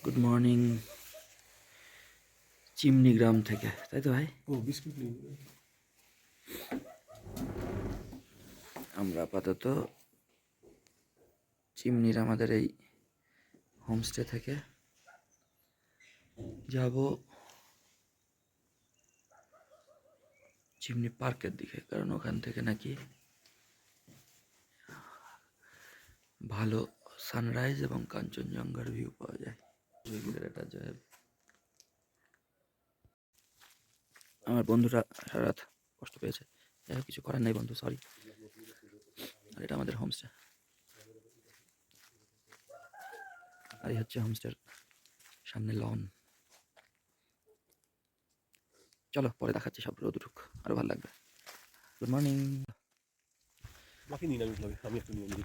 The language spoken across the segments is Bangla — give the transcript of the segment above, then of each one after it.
গুড মর্নিং চিমনি গ্রাম থেকে, তাই তো ভাই? ও বিস্কুট নেই। আমরা আপাতত চিমনির আমাদের এই হোমস্টে থেকে যাব চিমনি পার্কের দিকে, কারণ ওখান থেকে নাকি ভালো সানরাইজ এবং কাঞ্চনজঙ্ঘার ভিউ পাওয়া যায়। এটা জয়। আমার বন্ধুরা সারা রাত কষ্ট পেয়েছে, যাই হোক কিছু করার নেই বন্ধু, সরি। আর এটা আমাদের হোমস্টে, আর এই হচ্ছে হোমস্টের সামনে লন। চলো পরে দেখাচ্ছি, সব রোদ উঠুক আরো ভালো লাগবে। Good morning. বাকি নিন, আমি একটু নিয়ে নিই।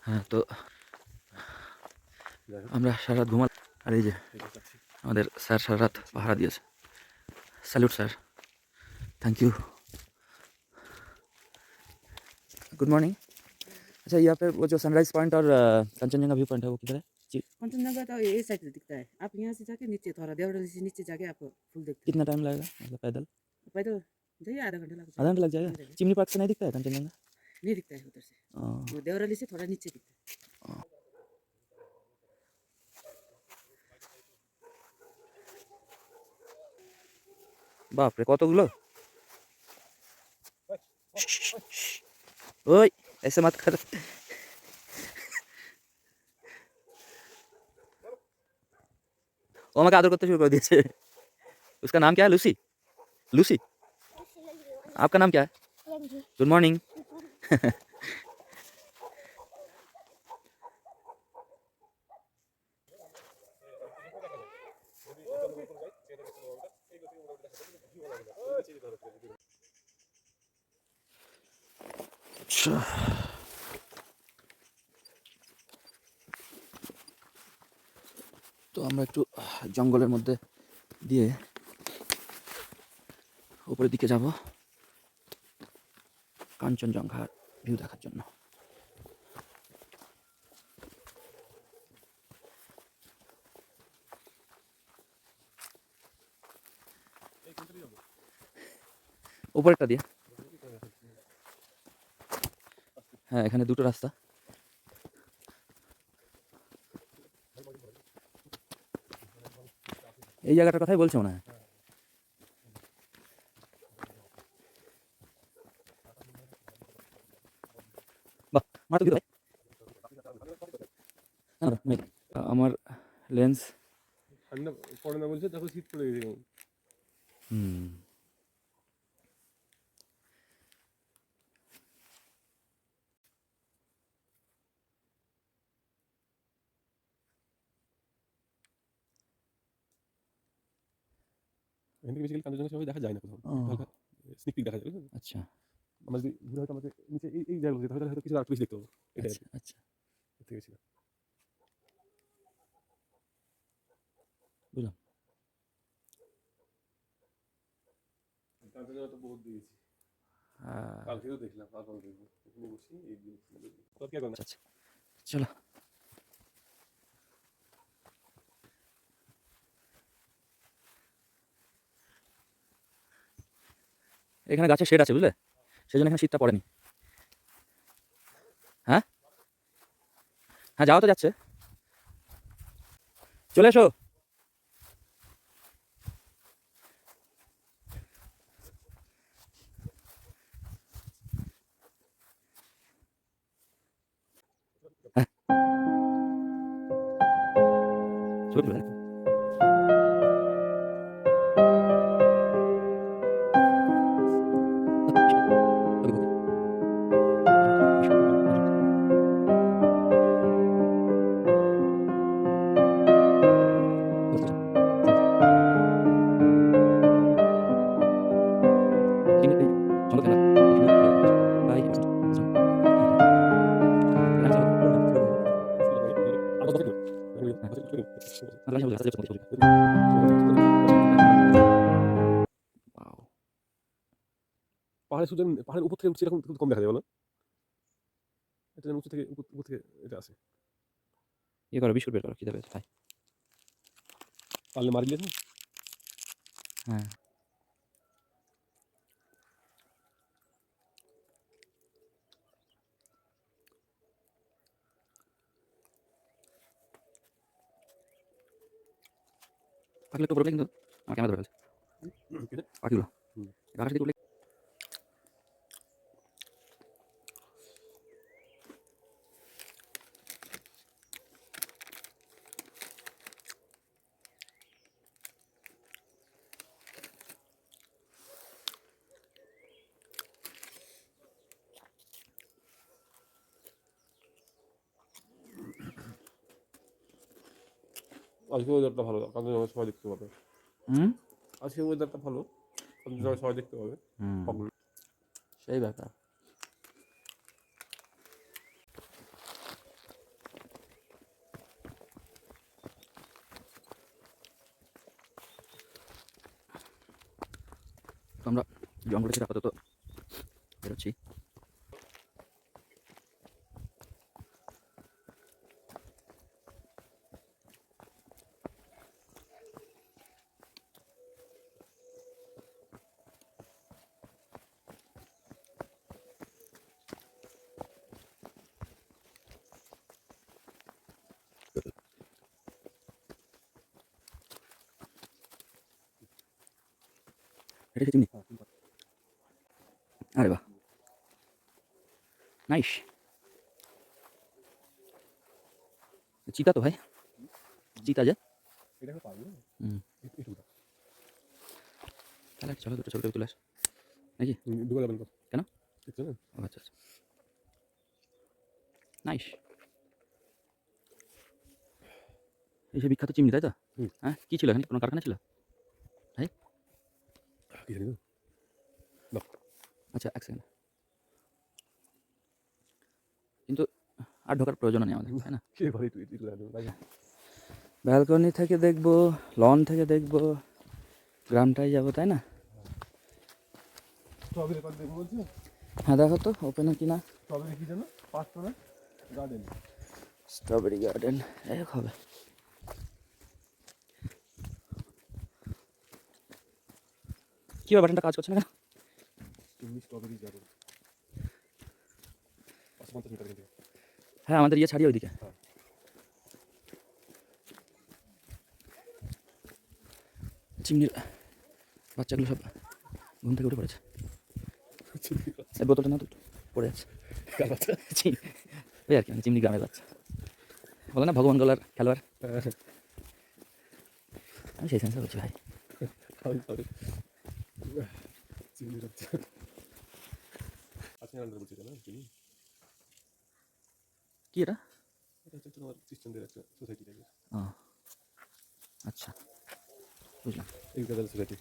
হ্যাঁ, তো আমরা সারা রাত ঘুমাল, আর এই যে আমাদের স্যার সারা রাত পাহারা দিয়েছে। Salute sir, thank you. Good morning. अच्छा, यहाँ पे वो जो सनराइज पॉइंट और कंचनजंगा व्यू पॉइंट है वो किधर है जी? कंचनजंगा तो ये साइड से दिखता है। आप यहाँ से जाके नीचे थोड़ा देवडली से नीचे जाके आपको फुल दिखता कितना टाइम लगेगा, मतलब पैदल? है। पैदल जाइए आधा घंटा लग आधा घंटा लग जाएगा? चिमनी पार्क से नहीं दिखता है कंचनजंगा? नहीं दिखता है उधर से। हाँ। वो देवडली से थोड़ा नीचे दिखता है। बाप रे, কতগুলো! ওই ऐसे मत कर। वो আমাকে আদর করতে শুরু করে দিয়েছে। उसका नाम क्या है? लूसी? लूसी? आपका नाम क्या है? Good morning. अच्छा, তো আমরা একটু জঙ্গলের মধ্যে দিয়ে উপরের দিকে যাব কাঞ্চনজঙ্ঘার ভিউ দেখার জন্য। উপরেরটা দিয়ে, হ্যাঁ এখানে দুটো রাস্তা। এই জায়গাটার কথাই বলছে মনে হয়। বাহ, আমার তো ভাই, আমার লেন্স ঠান্ডা পড়ে না বলছে, তারপর শীত পড়ে গেছে। এখান থেকে বেসিক্যালি কাঞ্চনজঙ্ঘা সবাই দেখা যায় না কোথাও, হালকা স্নিক পিক দেখা যায়। আচ্ছা আমরা যদি ঘুরে হয়তো আমাদের নিচে এই জায়গাগুলো যেতে হয়, তাহলে হয়তো কিছু আর বেশি দেখতে পাবো। এটাই আচ্ছা আচ্ছা, দেখতে গেছিলাম। বুঝলাম। কাঞ্চনজঙ্ঘা তো বহুত দিয়েছি, কালকেও দেখলাম, আবার দেখবো। এখানে বসি এই তোর কি এখন? আচ্ছা চলো। এখানে গাছের শেড আছে বুঝলে, সেই জন্য এখানে শীতটা পড়েনি। হ্যাঁ হ্যাঁ, যাওয়া তো যাচ্ছে, চলে এসো। হ্যাঁ, ছবি তুলে নে। পাহাড়ে শুধু পাহাড়ের উপর থেকে উঠছে, এরকম খুব কম দেখা যায় বলো। এটা উঁচু থেকে উপর থেকে এটা আছে। ইয়ে করো, বিস্কুট বের করো, খিদে পেয়েছে, খাই। পারলে মারিলে তো হ্যাঁ পাখি একটু বড় কিন্তু আমার ক্যামেরা ধরে ফেলছে কেটে পাখিগুলো হুম। আকাশ থেকে উঠলে আজকে ওয়েদারটা ভালো, কাঞ্চনজঙ্ঘা সবাই দেখতে পাবে। হুম আজকে ওয়েদারটা ভালো, কাঞ্চনজঙ্ঘা সবাই দেখতে পাবে। হুম সেই ব্যাপার তো আমরা জঙ্গলে ছিল আপাতত বেরোচ্ছি এটা চিমনি আরে বাহ নাইস চিতা তো ভাই চিতা যে এটা পারবে হুম এটুকুটা তাহলে চলো দুটো ছবি তুলে আস নাকি ঢুকে যাবেন তো কেন দেখছো না? ও আচ্ছা আচ্ছা নাইস এই যে বিখ্যাত চিমনি তাই তো হুম। হ্যাঁ কী ছিল এখানে কোনো কারখানা ছিল ভাই কি জানি তো আচ্ছা এক সেকেন্ড কিন্তু আর ঢোকার প্রয়োজন নেই আমাদের তাই না কে ঘরে তুই তুই লাগে ব্যালকনি থেকে দেখবো লন থেকে দেখবো গ্রামটাই যাবো তাই না স্ট্রবেরি পার্ক দেখবো বলছো? হ্যাঁ দেখো তো ওপেনে কি না স্ট্রবেরি কি জানো? 5 টাকা গার্ডেন। স্ট্রবেরি গার্ডেন এক হবে কি ব্যাপার বাটনটা কাজ করছে না কেন এমনি স্ট্রবেরি গার্ডেন 550 মিটার কিন্তু। হ্যাঁ আমাদের ইয়ে ছাড়িয়ে ওইদিকে হ্যাঁ। চিমনির বাচ্চাগুলো সব ঘুম থেকে উঠে পড়েছে এই বোতলটা না তো একটু পড়ে আছে ওই আর কি মানে চিমনি গ্রামের বাচ্চা বলে না ভগবান গলার খেলোয়াড় আমি সেই সেন্সে বলছি ভাই চিনি রাখছে আচ্ছা আন্ডার বলছি না চিনি কি এটা এটা হচ্ছে তোমার খ্রিস্টানদের একটা সোসাইটি টাইপের ও আচ্ছা বুঝলাম এগ্রিকালচার সোসাইটি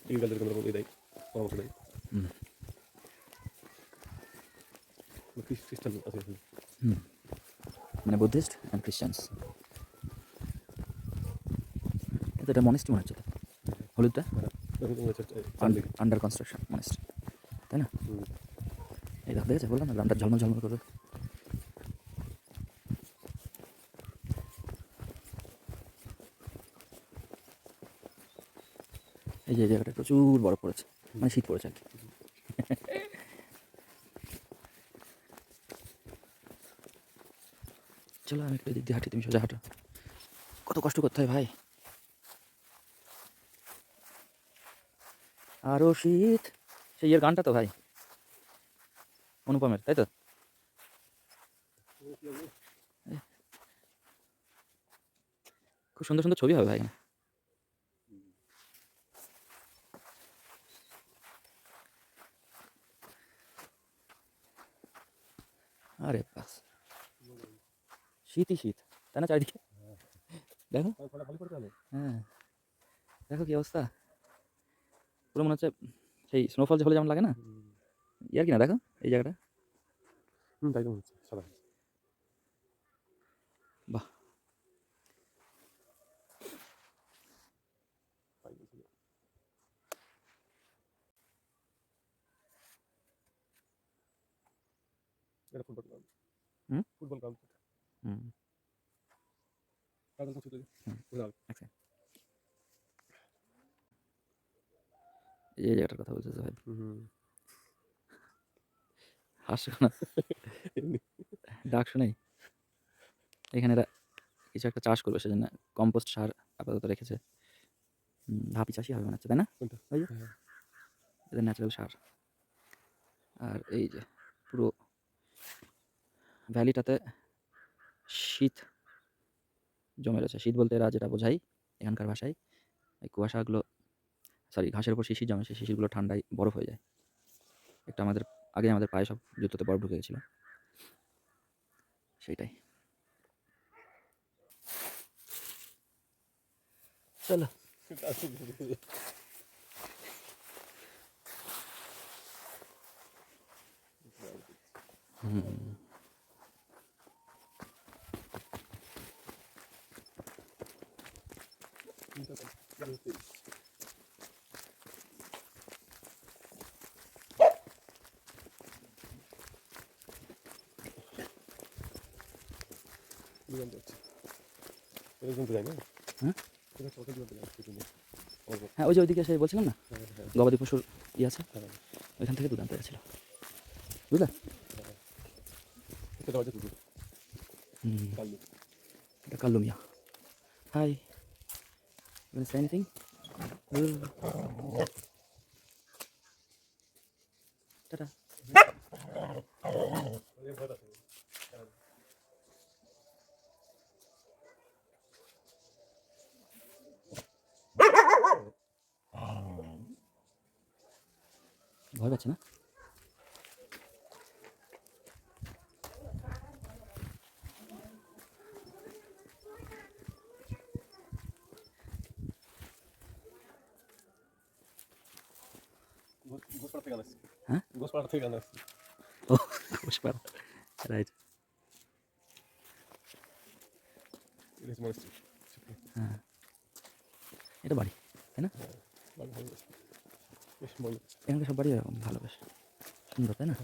এগ্রিকালচার কোনো রকম দেয় পরামর্শ দেয় হুম খ্রিস্টান আছে এখানে। হুম মানে বুদ্ধিস্ট অ্যান্ড খ্রিস্টানস এটা মনেস্ট্রি মনে হচ্ছে তো হলুদটা তখন তোমার হচ্ছে চার্লি আন্ডার কনস্ট্রাকশন মনেস্ট্রি তাই না হুম। এই দেখো দেখেছে বললাম না গ্রামটা ঝলমল ঝলমল করবে এই যে জায়গাটা প্রচুর বরফ পড়েছে মানে শীত পড়েছে আর কি চলো আমি একটু এদিক দিয়ে হাঁটি তুমি সোজা হাঁটো কত কষ্ট করতে হয় ভাই আরও শীত সেই ইয়ের গানটা তো ভাই অনুপমের তাই তো খুব সুন্দর সুন্দর ছবি হবে ভাই এখানে আরে বাস শীতই শীত তাই না চারিদিকে দেখো ভালো করতে হবে হ্যাঁ দেখো কি অবস্থা পুরো মনে হচ্ছে সেই স্নোফল যে হলে যেমন লাগে না ইয়ার কি না দেখো এই জায়গাটা তাই তো হচ্ছে সাদা বাহ এটা ফুটবল গ্রাউন্ড হুম ফুটবল গ্রাউন্ড হুম কাদল কিছু হুম বুঝলাম আচ্ছা এই জায়গাটার কথা বলতেছে ভাই, হুম। হাসছো না, এমনি। ডাক শুনেই। এখানে এরা কিছু একটা চাষ করবে, সেজন্য কম্পোস্ট সার আপাতত রেখেছে। ভাপি চাষি হবে মনে হচ্ছে, তাই না? কোনটা? ওই যে হ্যাঁ। এদের ন্যাচারাল সার। আর এই যে পুরো ভ্যালিটাতে শীত জমে রয়েছে। শীত বলতে এরা যেটা বোঝায় এখানকার ভাষায়, এই কুয়াশাগুলো, সরি, ঘাসের উপর শিশির জমে, সেই শিশিরগুলো ঠান্ডায় বরফ হয়ে যায়। একটা আমাদের পায়ে সব জুতোতে বরফ ঢুকে গেছিলো, সেইটাই। চলো। বিমান যাচ্ছে। এটা কিন্তু যায় না? হ্যাঁ এটা সকাল বিমান যাচ্ছে কিন্তু। হ্যাঁ, ওই যে ওইদিকে সে বলছিলাম না, হ্যাঁ, হ্যাঁ, গবাদি পশুর ইয়ে আছে, হ্যাঁ, ওইখান থেকে দুধ আনতে গেছিল, বুঝলে? হ্যাঁ। এটা দেওয়া যায় কুকুর। কালু। এটা Kallu Miya. Hi, you say anything? Tata. ভয় পাচ্ছে না? গোসপাড়া থেকে আনাচ্ছি। হ্যাঁ, গোসপাড়া থেকে আনাচ্ছি। ও পুষ্পার, রাইট। এটা হচ্ছে মনে হচ্ছে। হ্যাঁ, এটা বাড়ি, তাই না? ভালো ভালো বেশ মনে হচ্ছে। এখানকার সব বাড়ি এরকম ভালো, বেশ সুন্দর, তাই না?